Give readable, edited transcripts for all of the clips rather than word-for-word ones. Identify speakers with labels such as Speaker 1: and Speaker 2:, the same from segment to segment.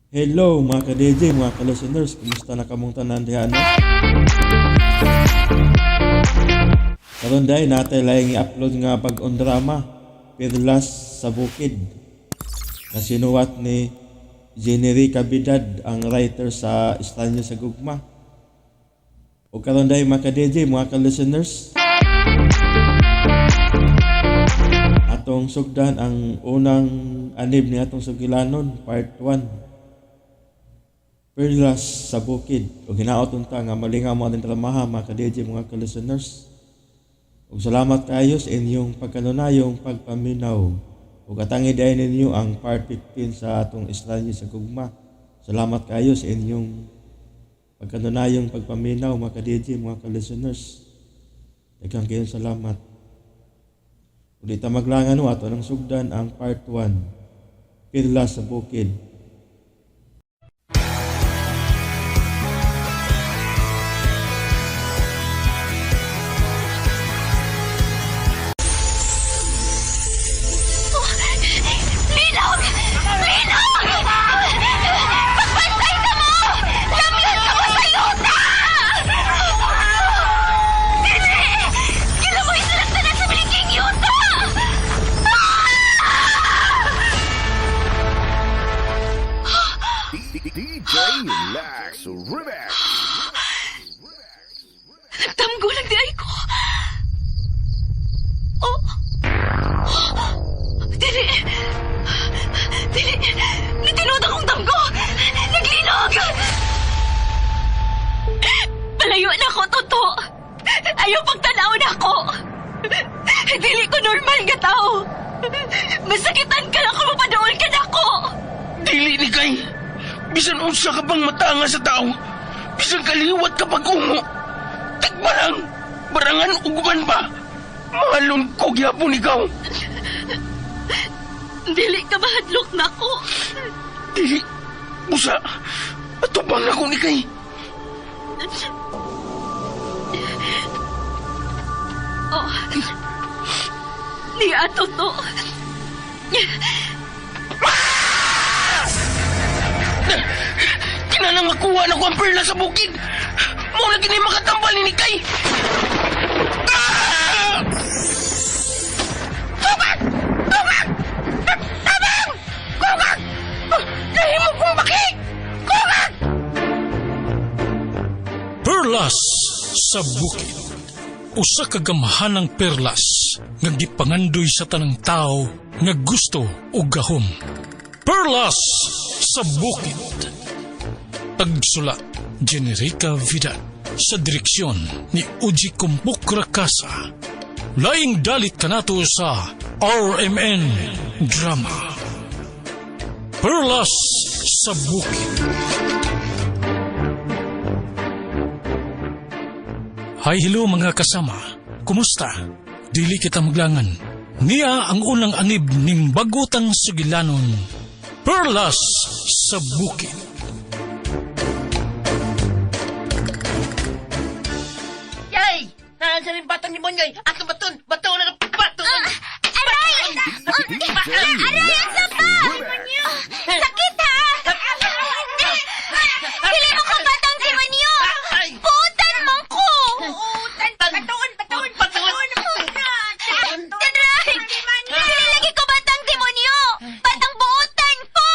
Speaker 1: Hello mga ka-DJ, mga ka-listeners, kumusta na kamong tanan diha no? Karon dai natay laing i-upload nga bag-ong drama, Perlas sa Bukid. Na sinuwat ni Jenny Cabidad, ang writer sa Estanyo sa Gugma. O karon dai mga ka-DJ, mga ka-listeners, atong sugdan ang unang anib ni atong sugilanon, part 1. Perlas sa Bukid. O hinaot unta nga malingaw mo ating tramaha mga ka-DJ, mga ka-listeners. O salamat kayo sa inyong pagkanunayong pagpaminaw. O katangi dahil ninyo ang part 15 sa atong Estanyo sa Gugma. Salamat kayo sa inyong pagkanunayong pagpaminaw mga ka-DJ, mga ka-listeners. Daghang kayong salamat. Ulit maglangan ato ng sugdan ang part 1. Perlas sa Bukid.
Speaker 2: DJ Lax Remix.
Speaker 3: Nagtamgulang di ay ko. Oh. Dili. Nitinod akong tamgo. Naglinog. Palayo na ako, Toto. Ayaw pagtanaw na ako. Dili ko normal nga tao. Masakitan ka na kung mapadaol ka na ako.
Speaker 4: Dili ni kay. Bisan unsa ka bang matanga sa tao. Bisan kaliwat ka pag-ungo. Tagbarang. Barangan uguman ba? Mahalon ko gyapon ikaw.
Speaker 3: Dili ka mahadlok na ako.
Speaker 4: Dili. Busa. Atubang ako ni kay.
Speaker 3: Oh. Di ato to.
Speaker 4: Kinanang makuha na ko ang perla sa bukid. Muna gini makatambal ni kay. Tubag! Tubag! Tabang! Kugag! Nahimo kong baki! Kugag!
Speaker 5: Perlas sa Bukid. Usa ka gamahanang perlas nga gipangandoy sa tanang tao nga gusto ug gahom. Perlas sa Bukid. Tagsulat Jenerica Vidal sa direksyon ni Uji Kumpuk Rakasa. Laing dalit kanato sa RMN Drama. Perlas sa Bukid. Hi, hello mga kasama. Kumusta? Dili kita maglangan. Niya ang unang anib ning bagutang sugilanon. Perlas sa Bukid.
Speaker 4: Yay! Nasa rin batang ni Monyoy. Ato baton! Baton na! Baton!
Speaker 3: Aray! Aray! Ang sapa! Sakit ha! Dili mo ka batang si Manyo! Puutan mo ko! Baton! Aray! Dili lagi ko batang demonyo! Batang buutan ko!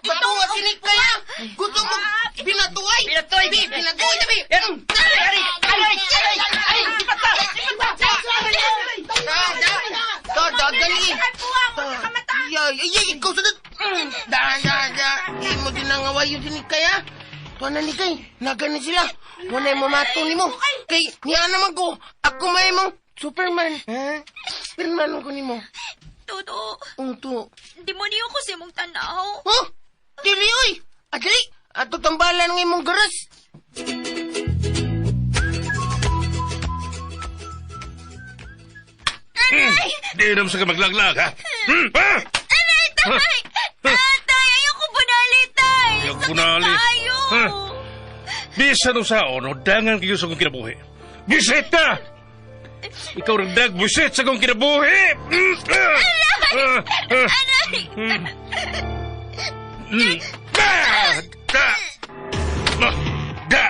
Speaker 4: Batuwa sinik na yan! Gusto mo binatuay! Binatuay, Bi! Binatuay na, Bi! Aray! Aray! Aray! Sipata! Sipata! Dali! Ay, ikaw sunod! Hindi mo din nangaway yung sinik kaya? Tuwa na ni Kay, nagani sila. Wala yung mamato ni mo. Kay, niya naman ko. Ako may mong Superman. Ha? Superman ko ni mo.
Speaker 3: Todo,
Speaker 4: Unto.
Speaker 3: demonyo ko si mong tanaw.
Speaker 4: Oh! Dili, oy! Adali! Ato tambalan ng imong garas.
Speaker 2: Di naman sa ka maglaglag, ha? Ha?
Speaker 3: Aray, tay! Tatay, ayoko punali, tay!
Speaker 2: Ayaw
Speaker 3: Sakit
Speaker 2: punali.
Speaker 3: tayo!
Speaker 2: Ha? Bisa nung saon, dangan kayo sa kong kinabuhi. Bisit na! Ikaw rin dag, busit sa kong kinabuhi!
Speaker 3: Aray!
Speaker 2: Da!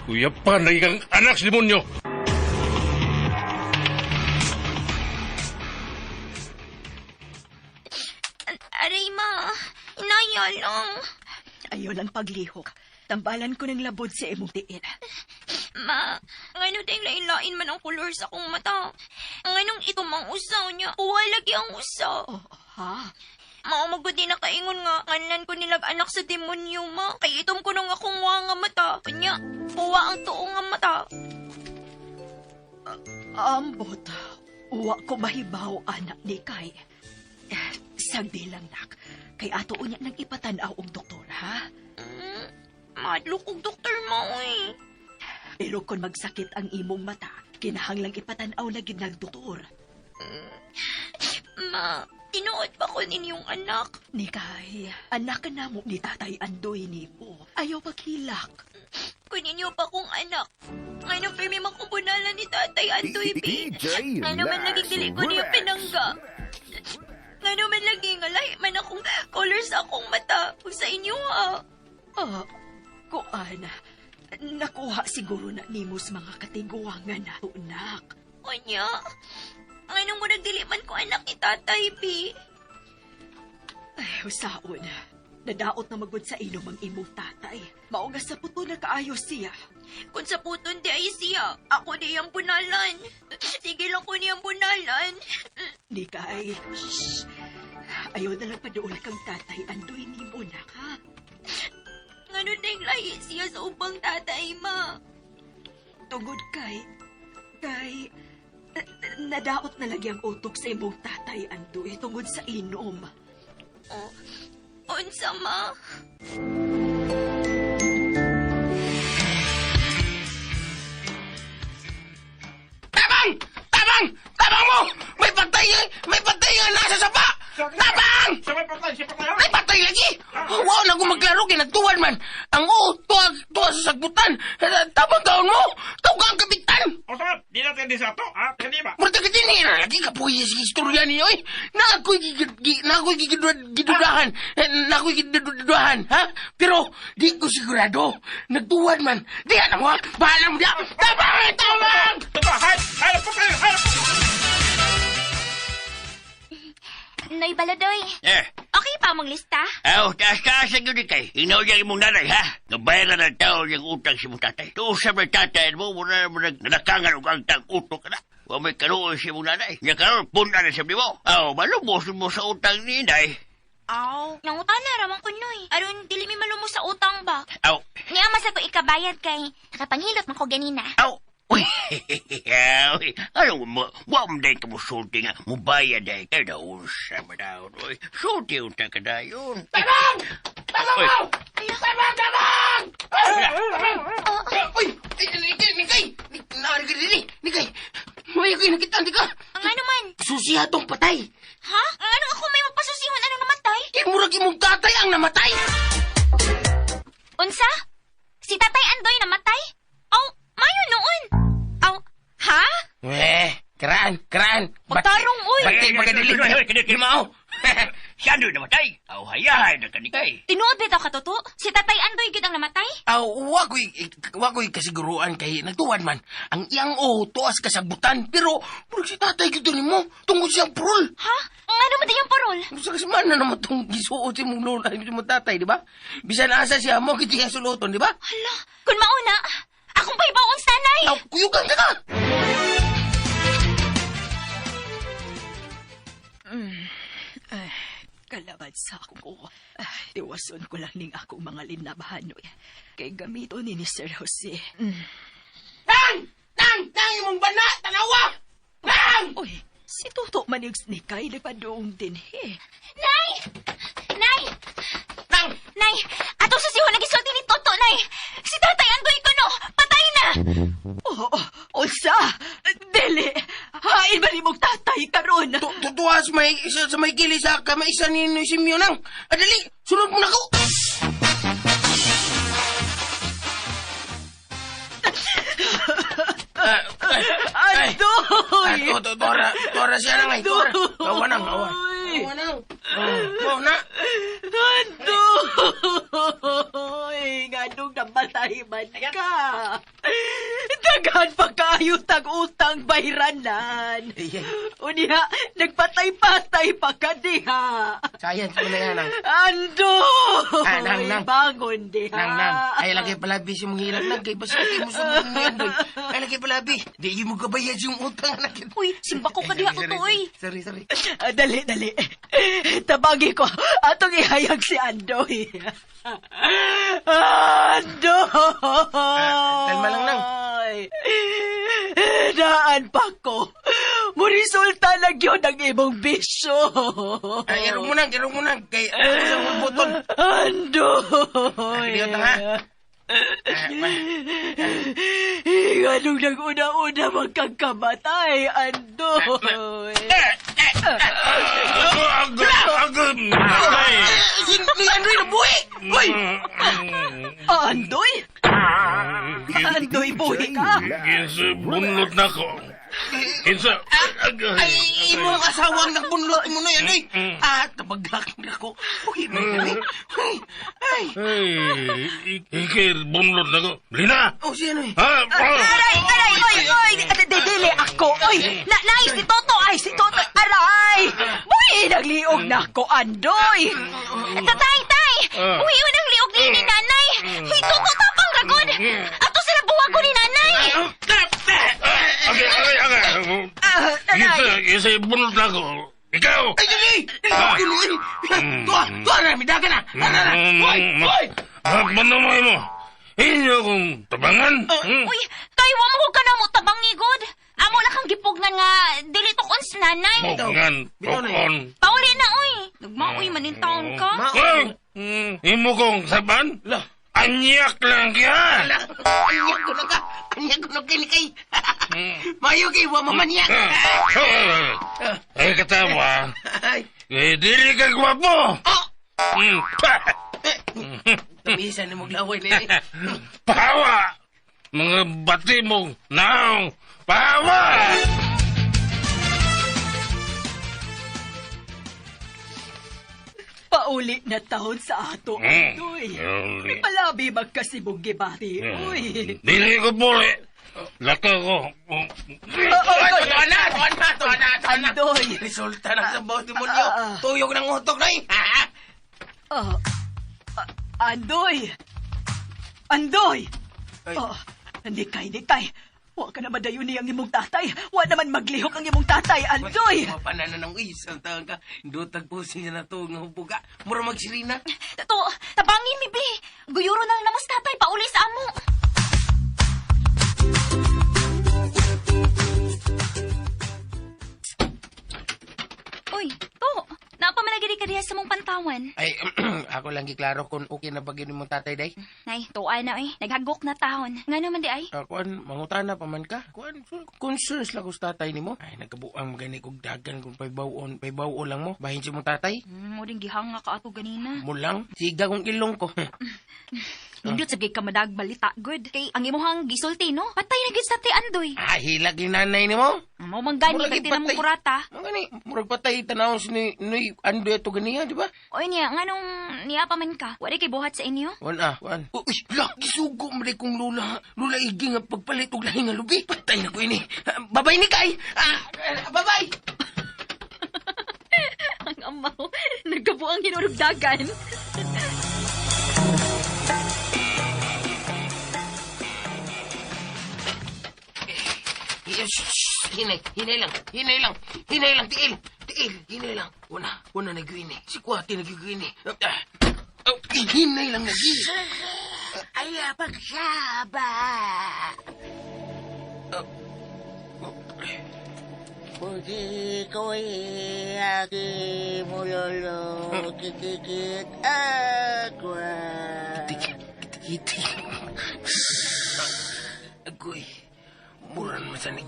Speaker 2: Kuya pa na ikang anak si demonyo.
Speaker 3: Aray, ma. Inaya lang.
Speaker 6: Ayaw lang paglihok. Tambalan ko ng labod sa imong tiil.
Speaker 3: Ma, ngano ding lain-lain man ang kulor sa akong mata. Nganong ito mang usaw niya. Uwa lagi ang usaw.
Speaker 6: Oh, ha?
Speaker 3: Maumagod din nakaingon nga. Nganlan ko nilag anak sa demonyo, ma. Kay itom ko nung akong nga mata. Kanya, uwa ang tuo nga mata.
Speaker 6: Ambot. Uwa ko mahibaw, anak ni Kay. Sagdi lang, nak. Kay ato unya nang ipatanaw ang doktor, ha?
Speaker 3: Madlok og doktor mo, eh.
Speaker 6: Pero kung magsakit ang imong mata, kinahanglang ipatanaw lagi ng doktor.
Speaker 3: Ma, tinuod pa ko ninyong anak.
Speaker 6: Ni Kay, anak ka na mo ni Tatay Andoy ni mo. Ayaw paghilak.
Speaker 3: Kung ninyo pa kong anak. Ngayon, firme makubunalan ni Tatay Andoy, P. Ngayon man laging dili ko niyo pinangga. Ngayon man laging alay man akong color sa akong mata. Kung sa inyo, ha.
Speaker 6: Kuan, nakuha siguro na nimos mga katiguangan na tunak.
Speaker 3: Kanya, ngayon mo nagdili man ko anak ni Tatay, P.
Speaker 6: Ay, usaon. Nadaot na magod sa inom ang imong tatay. Maugas sa puto na kaayos siya.
Speaker 3: Kung sa puton di ay siya, ako di ang bunalan. Sige lang ko niyang bunalan.
Speaker 6: Ni Kay, shh. Ayaw na lang padool kang Tatay Andoy ni mo na, ha?
Speaker 3: Ngayon na lahi siya sa upang tatay, ma.
Speaker 6: Tungod nadaot na lagi ang utok sa imong Tatay Andoy tungod sa inom.
Speaker 3: Oh, unsa, ma?
Speaker 4: Tabang! Tabang! Tabang mo! May patay nga nasa sapa! Tabang! May patay lagi! Wow, na gumaglaro, kinagtuwan man. Ang tuwa sa sagbutan. Tabang taon mo! Tawag ka ang kapitan!
Speaker 7: O sabab, di natin di sa to, ha? Hindi ba?
Speaker 4: Murta ka din eh. Lagi ka po yung istorya niyo eh. Nakoy gidudahan. Nakoy gidudahan, ha? Pero, di ko sigurado. Nagtuwan man. Di na mo, ha? Bahala mo diya. Tabang! Tabang!
Speaker 7: Ito, hay po kayo, hay po!
Speaker 3: Noy Baladoy,
Speaker 8: Eh,
Speaker 3: okay pa mong lista?
Speaker 8: taas-taas ang yun kay. Hinaw niya imong nanay, ha? Nabayaran ng tao yung utang si mong tatay. Tuusap ng tatay mo, muna mo nagnakangan o ang tang-utok ka na. Huwag may karoon si mong nanay. Niya karoon, punta na sabi mo. Malubos mo sa utang ni inay.
Speaker 3: Aw, nangutan na ramang ko, Noy. Aron, dili mi malumo sa utang ba?
Speaker 9: Niya mas ako ikabayad kay nakapanghilot man ko ganina.
Speaker 8: Uy, ano mo, wam day ka mo sulti nga, mubayad day ka na unsa mo daw, uy, sulti unta ka na yun.
Speaker 4: Tabang! Tabang mo! Tabang! Tabang! Uy! Nikay! Nikay! May ako nakita, di ka?
Speaker 3: Ang ano man?
Speaker 4: Susiya tong patay.
Speaker 3: Ha? Ang ano ako may magpasusihon ano namatay?
Speaker 4: Murag imong tatay ang namatay.
Speaker 9: Unsa? Si Tatay Andoy namatay?
Speaker 3: Aw, mayo noon. Aw, ha?
Speaker 4: Karaan.
Speaker 3: Pagtarong, uy.
Speaker 4: Batay magadili. Di mao.
Speaker 8: Siya doon namatay, hayahay na kanikay.
Speaker 9: Tinuod bitaw ka tuto? Si Tatay Andoy gid ang namatay?
Speaker 4: Wakoy kasiguruan kay nagtuwan man. Ang iyang tuas kasabutan. Pero, murag si tatay gito ni mo. Tungkol siyang prol.
Speaker 9: Ha? Ang ano mo din yung parol?
Speaker 4: Sa kasamanan naman itong gisuot si mong lola, si mong tatay, di ba? Bisan asa siya mo, kiti ang suluton, di ba?
Speaker 9: Hala, kung mauna, akong paibawang sanay.
Speaker 4: Kuyugan ka ka!
Speaker 6: Kalabad sa ako. Tiwason ko lang ning akong mga linabahan. Kay gamito ni Sir Jose.
Speaker 4: Tang! Imong bana! Tanawa! Tang!
Speaker 6: Uy, si Toto manigs ni Kay nagpadoong din
Speaker 9: Nay! Nay!
Speaker 4: Tang!
Speaker 9: Nay! Atong susihon nagisulti ni Toto, Nay! Si Tatay Andoy ko, no! Patay na!
Speaker 6: Unsa? Dili! Hain ba ni mong tatay karon?
Speaker 4: Tutuwa sa may kili sa kamay isa ni Simyo nang. Adali! Sunod mo na ko!
Speaker 6: Andoy!
Speaker 4: Tora siya na ngay, Tora. Awa nang, awa. Awa nang. Oh, na.
Speaker 6: Andoy! Nganong namatay man ka? Daghan pa kayo tag-utang bayranan. Unya, nagpatay-patay pa ka diha.
Speaker 4: Sayang mo na yan, nang.
Speaker 6: Andoy!
Speaker 4: Nang.
Speaker 6: Bangon diha.
Speaker 4: Nang. Ay, lagi palabi si mong hilag nang. Kay basati mo sa mga yan, doy. Ay, lagi palabi. Di mo kabayad yung utang na kita.
Speaker 9: Uy, simba ko ka diha ko to, uy.
Speaker 4: Sorry.
Speaker 6: Dali. Tabagi ko. Atong ihayag si Andoy. Andoy!
Speaker 4: Kalma lang, nang.
Speaker 6: Daan pa ko. Murisulta lang yun ang imong bisyo.
Speaker 4: Ay, irong mo nang. Kay ako sa mong buton.
Speaker 6: Andoy!
Speaker 4: Ay, ha?
Speaker 6: Anong nag-una-una magkakamatay, Andoy?
Speaker 4: Ni Androy na buhi! Uy!
Speaker 6: Andoy? Andoy, buhi ka?
Speaker 2: Kinsa bunlot na ko. Kinsa...
Speaker 4: Ay, imong asawang nagbunlot mo na yan, uy! Tabagak na ko. Uy, may nami. Ay!
Speaker 2: Ikir bunlot na ko. Lina!
Speaker 4: Oh, siya, uy.
Speaker 2: Ha?
Speaker 9: Aray, oy.
Speaker 6: Dili ako, oy! Nais si Toto, si Toto, aray! Buhi, nagliog na ako, Andoy!
Speaker 9: Tay! Uy, unang liog ni nanay. Uy, tuto tapang ragod. Ato sila buwag ko ni nanay.
Speaker 2: Okay. Kinsa bunlot na ko. Ikaw!
Speaker 4: Ay, dali! Kunuin! Tuwa na, midaga na! Uy!
Speaker 2: Manamay mo. Inyo kong tabangan.
Speaker 9: Uy, tay, wa mo ka na mo tabang igod. Amo lang kang gipugnan nga dili tukon si nanay.
Speaker 2: Bukan, tukon.
Speaker 9: Pauli na, uy. Nagmaoy manintaon ka.
Speaker 2: Hoy! Imo kong saban? Anyak lang kaya!
Speaker 4: Anyak ko na ka! Anyak ko na kay! Mayo kay, wa mamaniyak!
Speaker 2: Ay, katawa. Dili ka gwapo!
Speaker 4: Tamisan na maglaway na eh.
Speaker 2: Pahawa! Mga bati mong naong pahawa!
Speaker 6: Pauli na taon sa ato, Andoy. Palabi magkasibog gibati, uy.
Speaker 2: Dili ko puli. Laka ko.
Speaker 4: Tuwa na!
Speaker 6: Andoy!
Speaker 4: Resulta na sa bawat demonyo. Tuyog ng utok na eh.
Speaker 6: Andoy! Andoy!
Speaker 4: Ay.
Speaker 6: Hindi kay. Wa ka na madayon niyang imong tatay. Wa naman maglihok ang imong tatay, Andoy!
Speaker 4: Mapanan na ng isang taon ka. Indutag po siya na to nga hubuga. Mura magsirina.
Speaker 9: Tato, tabangin mi bi. Guyuro na lang namas tatay pauli sa amo. Uy, to. Napamalagiri ka diha sa mong pantawan.
Speaker 4: Ay, ako lang giklaro kung okay na bagay mong tatay, day.
Speaker 9: Nay, tuwa na eh. Naghagok na tahon. Nga naman di ay.
Speaker 4: Kuan, mangutana pa man ka. Kuan, concerns lang ko sa tatay ni mo. Ay, nagkabuang gani kong dagan kung paybawon lang mo. Bahin si mong tatay.
Speaker 9: Mo din gihanga ka ato ganina.
Speaker 4: Mo lang, siga kong ilong ko.
Speaker 9: Hindot sa ka madag balita, good. Kay ang imuhang gisulti, no? Patay na gid sa ti Andoy.
Speaker 4: Ay, hilag yung nanay ni mo.
Speaker 9: Mo manggani
Speaker 4: Murag
Speaker 9: kay tinamong
Speaker 4: ipatay.
Speaker 9: kurata.
Speaker 4: Gani, murag patay tanawon si ni Ando ito ganiya, di ba?
Speaker 9: Oy niya, nganong niya pa man ka? Wala kay buhat sa inyo?
Speaker 4: Wan. Uy, laki sugo mo rin kong lula. Lula igi nga pagpalit og lahi nga lubi. Patay na ko ini. Babay ni Kay. Babay.
Speaker 9: Ang amaw, nagkabuang hinurugdagan.
Speaker 4: Hinay lang, tiil, hinay lang. Una nag-uini. Si Kwati nag-uini. Hinay lang nag-uini. Ay, pagsaba. Puti ko'y aki mo lolo, kitikit agwa. Kitikit. Agoy, buran masanig.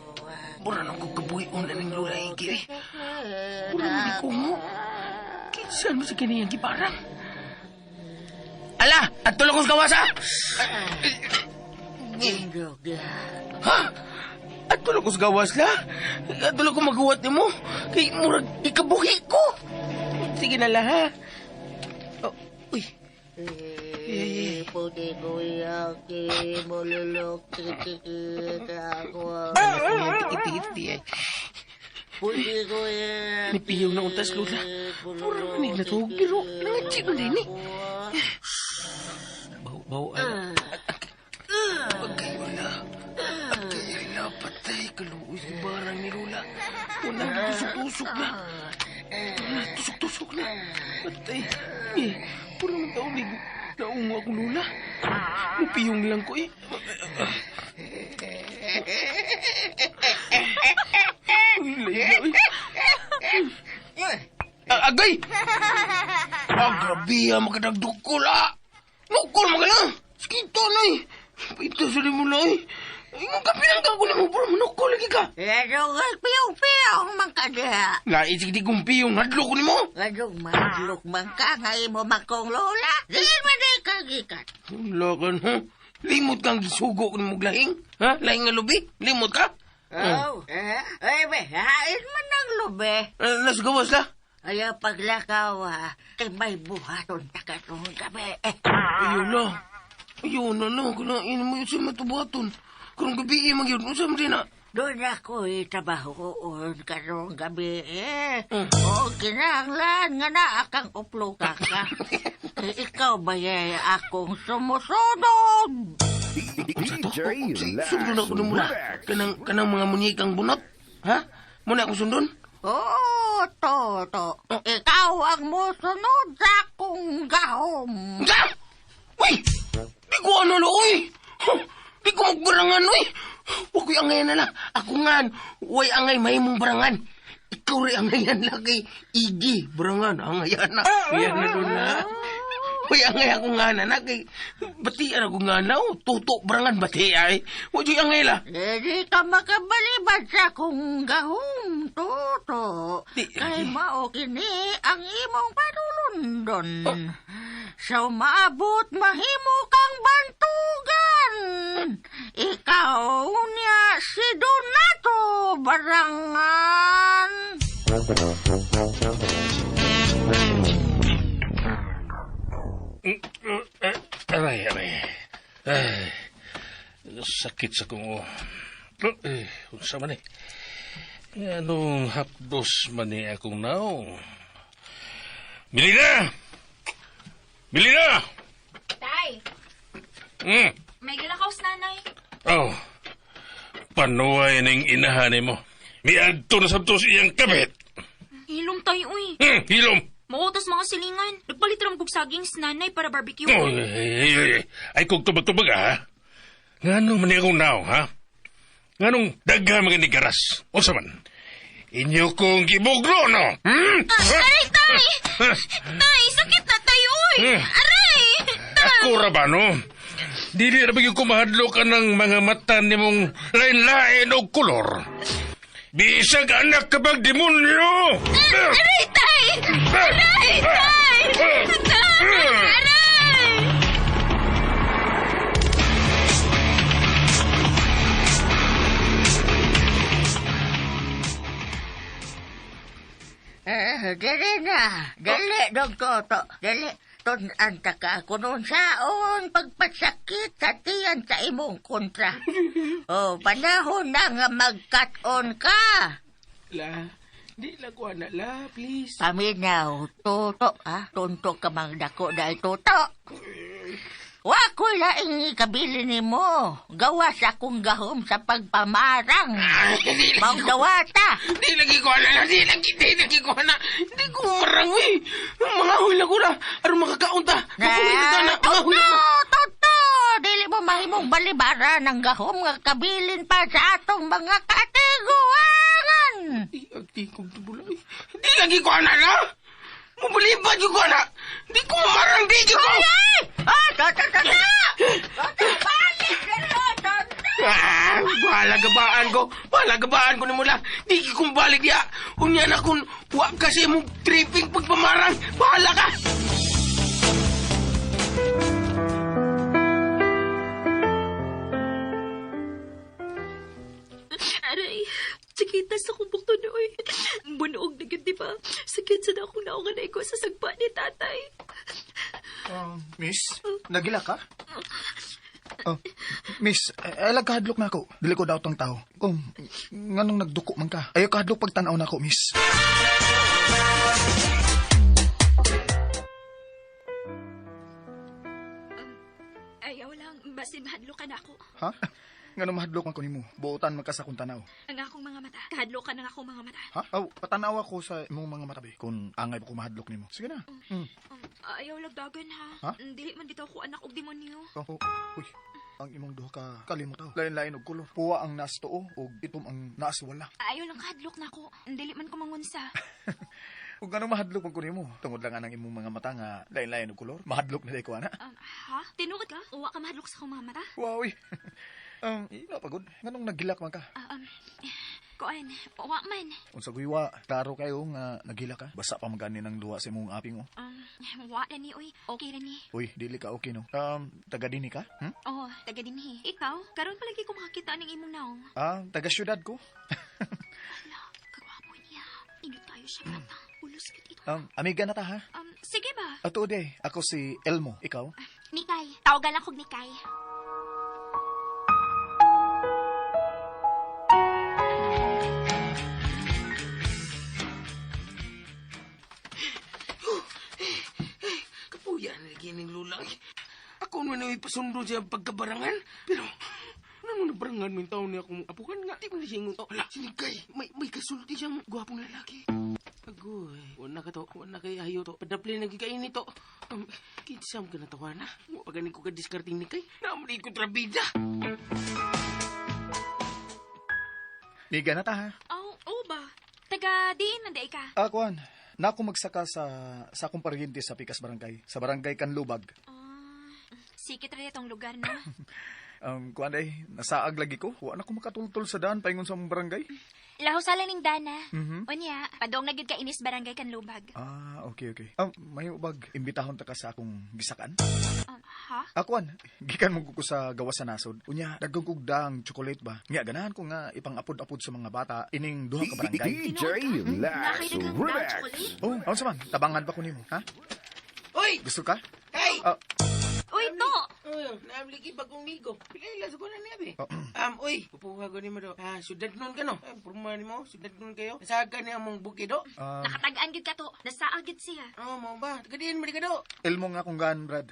Speaker 4: Buran ako kabuhion na ng lula yung kiri. Buran ko mo. Kinsan mo sa kaniyang giparang? Ala! At tulong kong kawasa! Ha? Tulog ko sa gawas la. Tulog ko magawa ni mo. Kay murag ikabuhi ko. Sige na la, ha? Oh, uy.
Speaker 10: Puti ko yaki, mululok, tikikit ako.
Speaker 4: Titi.
Speaker 10: Puti ko yaki.
Speaker 4: Nipiyaw na untas, Lola. Pura manig na tuhog, pero nangatsi ko din eh. Bau, Pagkayo na. Pagkayo na, patay. Kaluoy sa barang ni Lola. Wala na, tusok-tusok na. Tusok-tusok na. Patay. Pura man taon din. Naungo ako, Lola. Mupiyong lang ko eh. Agay! Grabe makadagdukol Nukol magalang! Skito na Ito sa mo na Ingon ka pinanggang ko na mo, bro. Manukol lagi ka.
Speaker 10: Gadong piyong-piyong man ka diha.
Speaker 4: Lain sige kong piyong. Hadlok ko ni mo.
Speaker 10: Gadong madlok man ka nga imo makong lola. Sige man di ka gikat.
Speaker 4: Lakan, ha? Limot kang gisugo ko ni mong lahing? Ha? Lahing nga lubi? Limot ka?
Speaker 10: Oh, ay be, hain man ang lube.
Speaker 4: Nasa gawas la?
Speaker 10: Ayaw paglakaw kay may buhaton takatong gabi.
Speaker 4: Ayun na. Ayun na. Kailangan mo yun sa matubaton. Kung gabi mag-yun, usam rin na.
Speaker 10: Doon ako'y trabahoon karong gabi O kinahanglan nga na akang uploka ka. Ikaw ba akong sumusunod?
Speaker 4: Sundon ako na mula. Kanang mga munyikang bunot. Ha? Muna akong sundon?
Speaker 10: Oo, Toto. Ikaw ang musunod sa akong gahom.
Speaker 4: Ga! Uy! Di ko ano, uy! Di ko magbarangan, uy! Huwag ko'y angay na lang. Ako nga, huwag angay mahimong barangan. Ikaw rin angayan lagi. Igi, barangan, angayan na. Ayan na doon na. Huwag angay ako nga na. Batian ako nga na. Tuto, barangan, bati ay. Huwag yung angay la.
Speaker 10: Di ka makabalibad sa akong gahom, Toto. Kay mao kini ang imong panulundon. Sa maabot mahimo kang bantugan. Ikaw niya si Donato Barangan.
Speaker 2: Aray. Ay, sakit sa kong unsa man Anong hapdos man akong naong? Milina!
Speaker 9: Tay, may gilakaw sa nanay.
Speaker 2: Oh, panuway ning inahan mo. Miadto na sabto siyang kabit.
Speaker 9: Hilom tayo, uy.
Speaker 2: Hilom.
Speaker 9: Mautos mga silingan. Nagpalit ram kog saging sa nanay para barbecue.
Speaker 2: Oh, ay kung tubag-tubag, ha? Nganong man akong naong, ha? Nganong dagha mga nigaras? O saman? Inyo kong gibuglo, no?
Speaker 9: Aray, tay! Tay, sakit na tayo, uy! Aray!
Speaker 2: Ako ra ba, no? Dili na ba yung kumahadlo ka ng mga mata ni mong lain-lain o kulor? Bisag anak kapag demonyo!
Speaker 9: Aray, tay! Aray, tay! Aray!
Speaker 10: Dali na. Dali, Dog Toto. Dali. Tunan ta ka ako nun saon pagpasakit sa tiyan sa imong kontra. Panahon na nga mag-cut-on ka.
Speaker 4: La, di la ko na la, please.
Speaker 10: Paminaw, Toto, ha? Tunto ka mang dako dahil Toto. Wako'y laing ikabili ni mo. Gawas akong gahom sa pagpamarang. Magdawata.
Speaker 4: Di lagi ko na. Di lagi ko na. Di ko marang, eh. Mga hula ko na. Ano makakaunta?
Speaker 10: Toto! Dili mo mahimong balibara ng gahom nga kabilin pa sa atong mga katiguangan.
Speaker 4: Di agti kong tubulay. Di lagi ko na. Mabaliban yung ko na. Di ko marang, di ko.
Speaker 10: Toto! Toto, balik! Toto!
Speaker 4: Bahala gabaan ko ni mula. Di kong balik ya. Unya na kung wag kasi mong tripping pagpamarang. Bahala ka.
Speaker 9: Aray,
Speaker 3: Sakita sa akong bukto na, oy. Bunuog na gid, di ba? Sakit sa na akong naungan na ko sa sagpa ni tatay.
Speaker 11: Miss, nagila ka? Miss, ay kahadlok na ako. Dili ko daw tong tao. Kung nganong nagduko man ka. Ayaw kahadlok pagtanaw na ako, miss.
Speaker 3: Ayaw lang, basin mahadlo ka na ako.
Speaker 11: Ha? Nganong mahadlok man ko nimo? Buotan man ka sa kong tanaw.
Speaker 3: Ang akong mga mata. Kahadlo ka ng akong mga mata.
Speaker 11: Ha? Aw, patanaw ako sa imong mga mata, be. Kung angay pa ko mahadlok nimo. Sige na.
Speaker 3: Ayaw lagdagan, ha?
Speaker 11: Ha?
Speaker 3: Dili man dito ako anak og demonyo.
Speaker 11: Uy. Ang imong duha ka kalimot aw. Lain-lain og kulor. Puwa ang naas tuo ug itom ang naas wala.
Speaker 3: Ayaw lang kahadlok na ako. Dili man ko mangunsa.
Speaker 11: Ug anong mahadlok man ko nimo? Tungod lang ang imong mga mata nga lain-lain og kulor. Mahadlok na day ko ana.
Speaker 3: Ha? Tinuod ka? Uwa ka mahadlok sa akong mga mata?
Speaker 11: Wow. Ila pagod. Nganong nagilak man ka?
Speaker 3: Kuan, uwa man.
Speaker 11: Unsa guywa, klaro kayo nga nagila ka. Basa pa magani ng duwa sa imong aping oh.
Speaker 3: Uwa na ni, uy. Okay na ni.
Speaker 11: Uy, dili ka okay no. Taga dinhi ka?
Speaker 3: Oo, taga dinhi. Ikaw, karon pa lagi ko makakita ng imong naong.
Speaker 11: Taga syudad ko.
Speaker 3: Hala, kagwapo niya. Inot tayo siya bata. Ulos ka dito.
Speaker 11: Amiga na ta ha?
Speaker 3: Sige ba?
Speaker 11: Ato de, ako si Elmo. Ikaw?
Speaker 3: Nikay. Tawagan lang kog Nikay.
Speaker 4: Kapuya na lagi ng lula. Ako naman ay pasundo siya pagkabarangan. Pero, ano na barangan mo yung taon niya kung apukan nga? Di mo na siya yung... Ala, sinikay. May kasulti siyang gwapong lalaki. Agoy, wala ka to. Wala kay ayo to. Padapli na gikain ito. Kinsam ka na tawa na. Paganin ko ka diskarting ni kay. Namali ko trabida.
Speaker 11: Miga na ta ha?
Speaker 3: Oo ba? Taga diin nanday ka?
Speaker 11: Kuan. Na ako magsaka sa akong paryente sa Pikas Barangay. Sa Barangay Kanlubag.
Speaker 3: Sikit rin itong lugar, no?
Speaker 11: Kuan day, nasaag lagi ko. Wa na ko makatultol sa daan paingon sa mong barangay.
Speaker 3: Lahusalan ning dana. Unya, padong na gid ka inis barangay Kanlubag.
Speaker 11: Okay. May ubag, imbitahon ta ka sa akong gisakan.
Speaker 3: Ha?
Speaker 11: Akuan, gikan mo ko sa gawas sa nasod. Unya, dagang kog daang chocolate ba? Nga ganahan ko nga ipang-apod-apod sa mga bata ining duha ka barangay.
Speaker 3: Nakaidagang chocolate?
Speaker 11: Ano man, tabangan pa ko nimo, ha?
Speaker 4: Uy!
Speaker 11: Gusto ka?
Speaker 4: Hey!
Speaker 3: Uy, to!
Speaker 4: Naamliki bagong migo. Pilay sa ko na niya, be. Uy, pupuha ko ni mo do. Sudad nun ka, no? Purma ni mo, sudad nun kayo. Nasaga niya mong bukido.
Speaker 3: Nakatagaan gid ka to. Nasaag gid siya.
Speaker 4: Mo ba? Tagadiin mo di ka do.
Speaker 11: Elmo nga akong gan, Brad.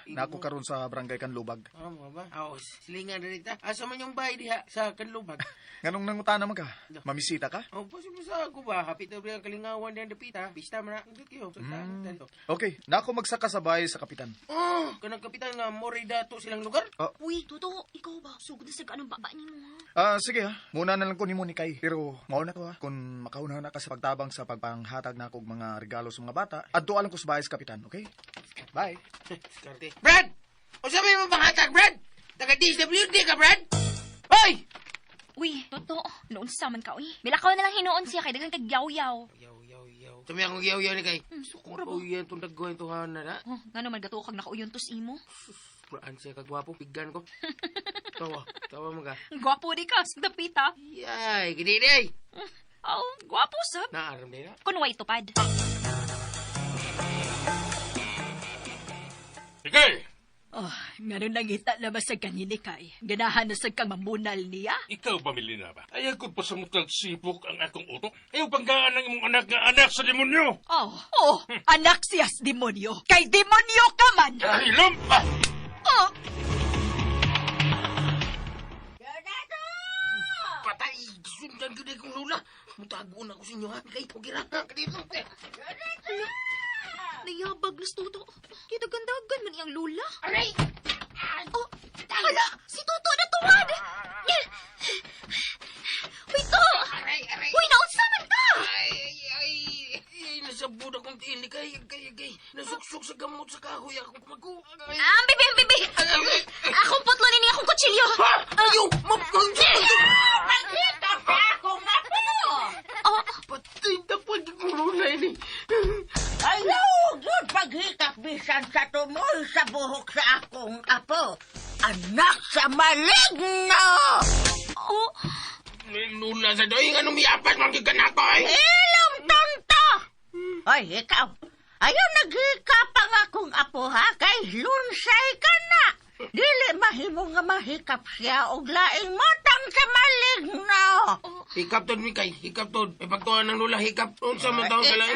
Speaker 11: Nako karon sa Barangay Kanlubag.
Speaker 4: Mo ba? Silingan na rita. Asa man yung bahay diha sa Kanlubag.
Speaker 11: Nganong nangutana man ka? Mamisita ka?
Speaker 4: Posible sa ako ba? Hapit na ang kalingawan diyan dapita. Bista man na. Kayo.
Speaker 11: Okay, nako magsaka sa bahay sa kapitan.
Speaker 4: Kanang kapitan nga moray dato silang lugar.
Speaker 3: Uy, Toto, ikaw ba? Sugod na sa anong baba ni mo, ha?
Speaker 11: Sige ha. Muna na lang ko ni mo ni Kay. Pero mauna to ha. Kung makauna na ka sa pagtabang sa pagpanghatag na akong mga regalo sa mga bata, adto lang ko sa bahay sa kapitan, okay? Bye.
Speaker 4: Brad! O sabi mo panghatag, Brad? Taga-DSWD ka, Brad? Hoy!
Speaker 3: Uy, Toto, noon sa man ka, uy. Bilakaw na lang hinuon siya kay dagang kagyaw-yaw.
Speaker 4: Tumi akong giyaw-yaw ni Kay. Sukura ba? Uyan itong dagawin tuhan na na.
Speaker 3: Nga naman gato kag nakauyon to si imo.
Speaker 4: Puraan siya kagwapo, piggan ko. Tawa mo ka.
Speaker 3: Gwapo di ka, sa dapita.
Speaker 4: Yay, gini day.
Speaker 3: Gwapo sab.
Speaker 4: Naaram din na.
Speaker 3: Kunway tupad.
Speaker 2: Ikay!
Speaker 6: Nga nung nangita na ba sa kanini kay? Ganahan na sa kang mamunal niya?
Speaker 2: Ikaw ba, Melina ba? Ayaw ko pa sa mutag sipok ang akong utok. Ayaw panggaan ng imong anak nga anak sa demonyo.
Speaker 6: Anak siyas demonyo. Kay demonyo ka man!
Speaker 2: Hilom!
Speaker 4: Patay! Sundan ko kong lula. Mutago na ko sa inyo, ha? Kay, huwag ira. Kadito.
Speaker 3: Nayabag na Toto. Kaya dagandagan man iyang lula.
Speaker 4: Aray!
Speaker 3: Hala! Si Toto na tuwad! Uy, to!
Speaker 4: Aray!
Speaker 3: Uy, naunsa man ka!
Speaker 4: Ay! Nasabod akong tiyan ni Kay. Nasuksok sa gamot sa kahoy ako kumago.
Speaker 3: Bibi! Akong putlo ni akong kutsilyo!
Speaker 4: Ayaw!
Speaker 10: Makita pa ako nga po!
Speaker 4: Patay na pwede kong lulay ni.
Speaker 10: Ayaw! Yun paghikap bisan sa tumoy sa buhok sa akong apo. Anak sa maligno!
Speaker 4: Lula sa doy, anong miyapas magigan ako eh?
Speaker 10: Ilong tonto! Hoy, ikaw. Ayaw naghika nga kong apo ha, kay lunsay ka na. Dili mahimo nga mahikap siya og laing matang sa maligno.
Speaker 4: Hikap tod, Mikay. Hikap tod. May pagtuhan ng Lula, hikap. Unsa man taong kalay?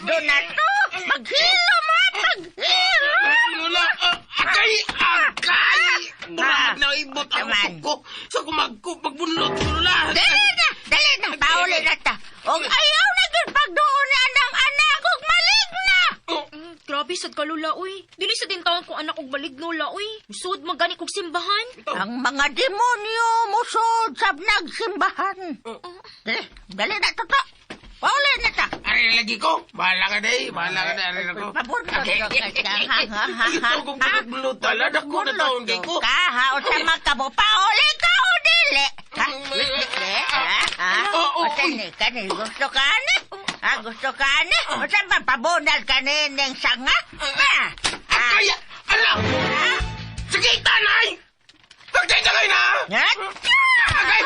Speaker 10: Doon na to! Maghilo mo! Maghilo!
Speaker 4: Lula, akay! Murag na ibot ang
Speaker 10: Naman.
Speaker 4: ko. Sa magbunlot, Lula.
Speaker 10: Dali na! Pauli na ta! Og ayaw na gid pagdoon na ng anak og maligna!
Speaker 3: Grabe, sad ka, Lula, uy. Dili sa din taon kong anak og maligno, la, uy. Sud magani kog simbahan.
Speaker 10: Ang mga demonyo musod sa nagsimbahan. Dali na to to! Pauli na ta!
Speaker 4: Ari lagi ko. Bahala ka day. Bahala ka day. Ari na ko.
Speaker 10: Pabunod ka ha.
Speaker 4: Ito kong pagbulo tala. Dako na taon kay ko.
Speaker 10: Ka ha, o sa magkabo, pauli ka o dili! Ha? Dili? Ha? O sa ni, gusto ka ni? Ha, gusto ka ni? O sa mapabunal ka ni ng sanga? Ha?
Speaker 4: Kaya, alam! Sige, tanay! Pagkakagay na!
Speaker 10: Ha?
Speaker 4: Agay!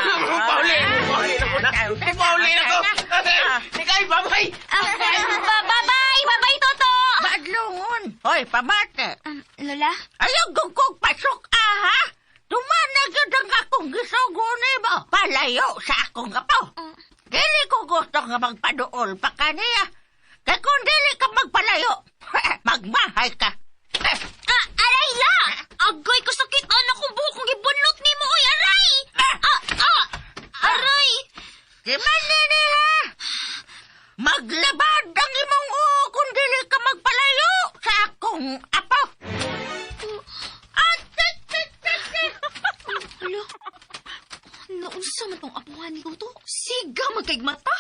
Speaker 4: Pauli! Pauli na ko na! Pauli na ko! Mikay, babay!
Speaker 9: Babay, Toto!
Speaker 10: Badlungon! Hoy, pamate!
Speaker 9: Lola?
Speaker 10: Ayaw gugog pasok ha? Tumanagad ang akong gisugo ni mo. Palayo sa akong apo. Dili ko gusto nga magpaduol pa ka niya. Kaya kung dili ka magpalayo, magmahay ka.
Speaker 9: Aray ya! Agoy ko sakit anak kong buhok kong gibunlot ni mo, oy, aray! Aray!
Speaker 10: Di man nini ha? Maglabad ang imong kung dili ka magpalayo sa akong apo.
Speaker 3: Alo, naunsa man tong apuhan ni Toto? Siga magkaigmata!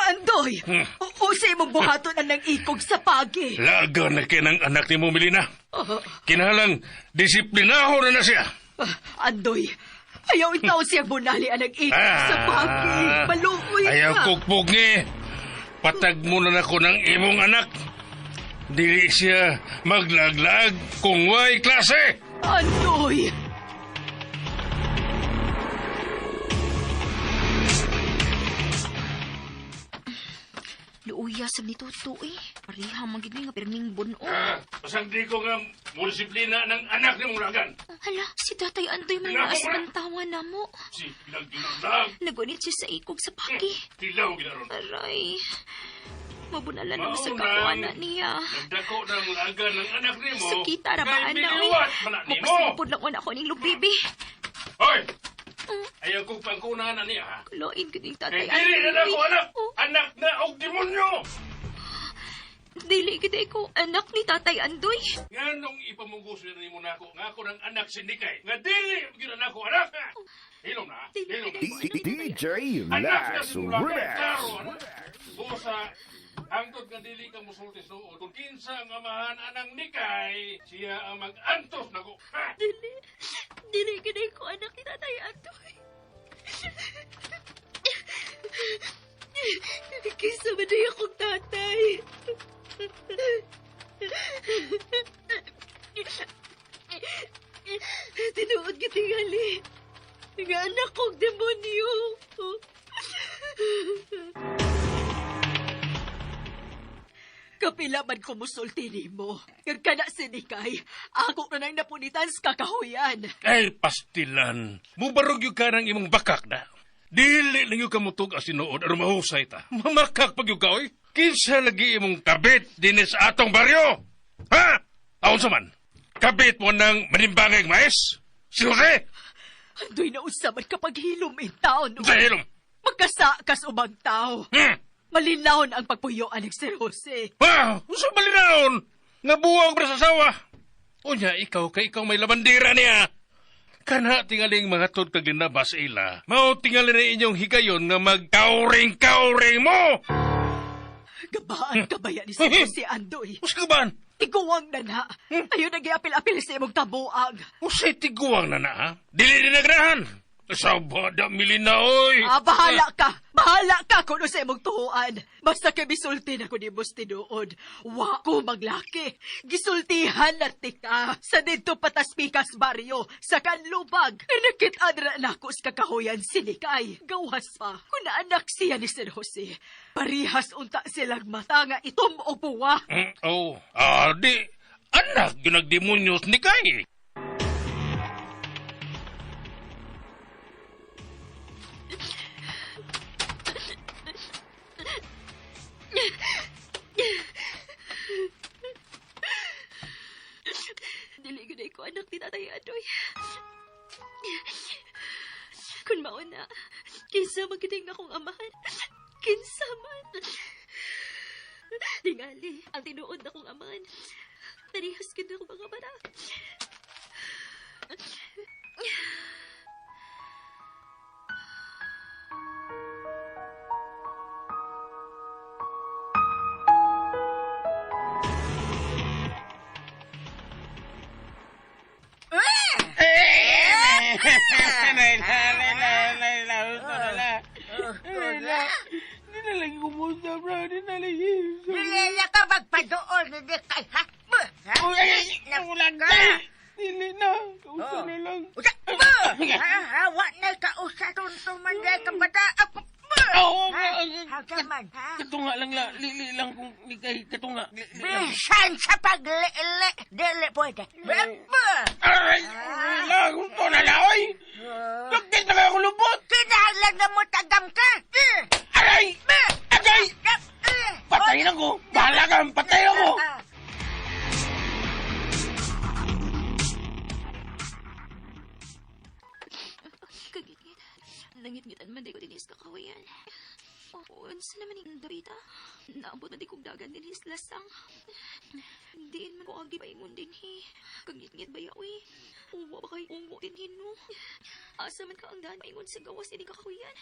Speaker 6: Andoy! Usay mong buhaton ang nang ikog sa pagi.
Speaker 2: Laga na kinang anak ni mo, Melina. Kinahalang disiplinaho na siya.
Speaker 6: Andoy, ayaw itaw siya bunali ang nang ikog sa pagi. Maluoy ka.
Speaker 2: Ayaw kukpog ni. Patag mo na ako ng imong anak. Dili siya maglaglag kung way klase.
Speaker 6: Andoy!
Speaker 3: Luuya sab ni Toto, eh. Pariha magid nga pirming buno.
Speaker 2: Pasang di ko nga disiplina ng anak ni mong lagan.
Speaker 3: Hala, si Tatay Andoy may naas ng tawa na mo.
Speaker 2: Si pinagdinagdag.
Speaker 3: Nagunit siya sa ikog sa pagi.
Speaker 2: Tilaw ginaron.
Speaker 3: Aray. Mabunalan naman sa kakuana niya.
Speaker 2: Nagdako ng lagan ng anak ni mo.
Speaker 3: Sakita ra ba,
Speaker 2: kay
Speaker 3: anak?
Speaker 2: biniwat man na ni mo.
Speaker 3: Mapasipod lang ko ni Lubibi.
Speaker 2: Hoy! Ayaw kong pangkunahan na niya, ha?
Speaker 3: Kuloin ko ni
Speaker 2: Kay
Speaker 3: Tatay
Speaker 2: dili na
Speaker 3: Andoy.
Speaker 2: ako anak! Anak na og demonyo!
Speaker 3: Dili gid ko anak ni Tatay Andoy.
Speaker 2: Nga nung ipamugos na rin mo na ako, nga ako ng anak si Nikay, nga dili, gina na ako anak, ha? Hilom na, hilom na.
Speaker 12: DJ
Speaker 2: Anak na
Speaker 12: Lax
Speaker 2: simula ka,
Speaker 12: Rex.
Speaker 2: klaro, anak. Busa, hangtod nga dili ka musulti suod, kung kinsa ang amahan anang Nikay, siya ang mag-antos na ko, ha?
Speaker 3: Dili gid ko anak ni Tatay Andoy. Kisa man na akong tatay. Tinuod ka tingali. Nga anak kong demonyo.
Speaker 6: Kapila man kumusulti ni mo. Kag kana sinikay, ako na nang napunitan sa kakahuyan.
Speaker 2: Ay, pastilan. Mubarog yung ka ng imong bakak na. Dili lang yung kamutog asinood aron mahusay ta. Mamakak pag yung kaoy. Kinsa lagi imong kabit dinis atong baryo. Ha? Aon sa man? Kabit mo ng manimbangay mais? Si Jose?
Speaker 6: Andoy na usaman kapag hilom in taon.
Speaker 2: Sa hilom?
Speaker 6: Magkasakas ubang tao. Malinawon ang pagpuyoan ng Sir Jose.
Speaker 2: Ha? Usa balinaon? Nga buwang para sa sawa. Unya, ikaw may labandira niya. Kana tingaling mga tod kag linabas ila. Mao tingali na inyong higayon nga magkauring-kauring mo.
Speaker 6: Gabaan kabaya ni Sir Jose Andoy.
Speaker 2: Us gaban?
Speaker 6: Tiguwang na na. Ayaw nag-iapil-apil sa imong kabuang.
Speaker 2: Usay tiguang na na, ha? Dili din nagrahan. Sabada, Milina, oy!
Speaker 6: Bahala ka! Bahala ka kung sa imong tuhuan. Basta kay bisulti na ko ni Bus tinuod. Wa ko maglaki. Gisultihan na tika sa dito Pataspikas baryo sa Kanlubag. Nakit-adra na ko sa kakahuyan sinikay. Gawas pa. Kung naanak siya ni San Jose, parihas unta silang mata nga itom o buwa.
Speaker 2: Di, anak yun nagdemonyos ni Kay.
Speaker 3: Dili gunay ko anak ni Tatay Adoy. Kung mauna, kinsa magiting akong amahan. Kinsa man. Tingali, ang tinuod akong amahan. Narihas ka na akong mga mata.
Speaker 10: Dili ka magpadoon, hindi kay ha?
Speaker 7: Dili na. Kausa na lang.
Speaker 10: Hawa na kausa tuntuman na ka bata. Hagaman, ha?
Speaker 7: Katunga lang la. Lili lang kung ni kay katunga.
Speaker 10: Bisan sa paglili. Dili pwede.
Speaker 7: Aray! Gusto na lang, oy! Bakit na kayo lubot?
Speaker 10: Kinahanglan na mo tagam ka.
Speaker 7: Aray! Agay! Patayin ako! Bahala ka! Patayin ako!
Speaker 3: Kagit-git. Nangit-ngitan man di ko dinis kakawayan. Unsa naman yung Davita? Naabot na di kong dagan din his lasang. Diin man ko agi paingon din hi. Kagit-ngit ba yawi? Uwa ba kay ungo din hino? Asa man ka ang daan paingon sa gawas din kakawayan.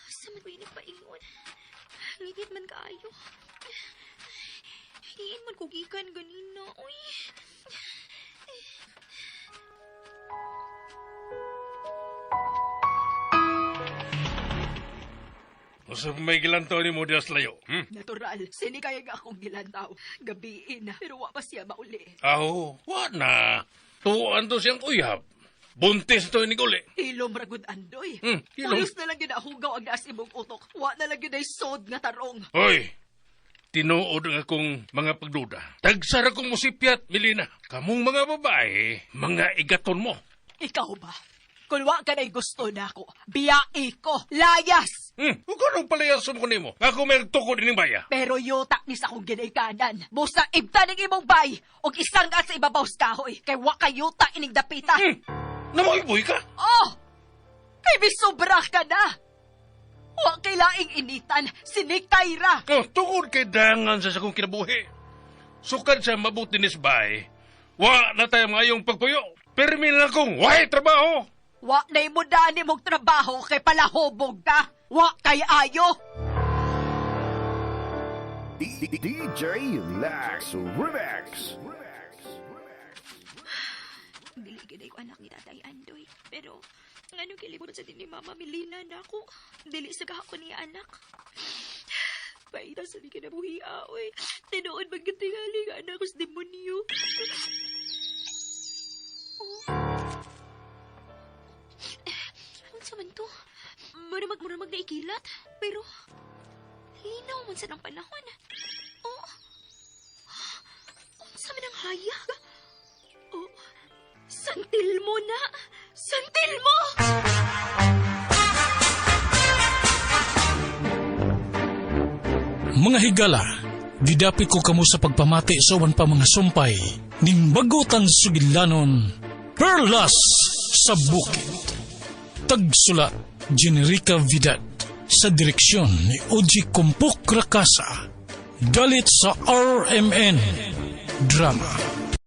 Speaker 3: Asa man ko yun paingon? Ngigit man kaayo. Diin man kugikan ganina, uy.
Speaker 2: Sa may gilantaw ni mo dias layo.
Speaker 6: Natural, sinikay nga akong gilantaw. Gabiin na, pero wa pa siya mauli.
Speaker 2: Wa na. Tuwan to siyang uyab. Buntis to ni Guli.
Speaker 6: Hilom ragod andoy.
Speaker 2: Hilom.
Speaker 6: Pulos na lang ginahugaw ang naas imong utok. Wa na lang ginay sod nga tarong.
Speaker 2: Hoy, tinuod ang akong mga pagduda. Tagsara kong musipyat, Milina. Kamong mga babae, mga igaton mo.
Speaker 6: Ikaw ba? Kung wa ka na'y gusto na ako, biyai ko, layas!
Speaker 2: Huwag ka nung palayason ko nimo. Ako may tukod ining baya.
Speaker 6: Pero yutak ni sa akong ginikanan. Busa ibta ng imong bay, og isang at sa ibabaw sa kahoy, kay wa ka yutak ining dapita.
Speaker 2: Namoy-boy ka?
Speaker 6: Oh! Kay bisobra ka na! Wa kay laing initan, sinikay ra!
Speaker 2: Tukod kay dangan sa sakong kinabuhi. Sukad sa mabuti nis bay, wa na tayo ngayong pagpuyo. Permi na akong wahay trabaho.
Speaker 6: Wa na'y mudani mong trabaho kay palahobog ka. Wa kay ayo.
Speaker 12: DJ Lax Remix.
Speaker 3: Dili ko anak ni Tatay Andoy. Pero, ngano kilibutan sa ni Mama Milina na ako. Dili sa kahapon niya anak. Paita sa di kinabuhi aoy. Tinood magkatingali nga anak ko sa demonyo. Ano sa man to? Muramag na ikilat. Pero, linaw man sa ng panahon. Oh, ano sa man ang hayag? Oh, santil mo na! Santil mo!
Speaker 5: Mga higala, didapit ko kamo sa pagpamati sa uwan pa mga sumpay ning bagutang sugilanon Perlas sa Bukid. Tagsulat Generica Vidal sa direksyon ni Oji Kumpuk Rakasa. Dalit sa RMN Drama.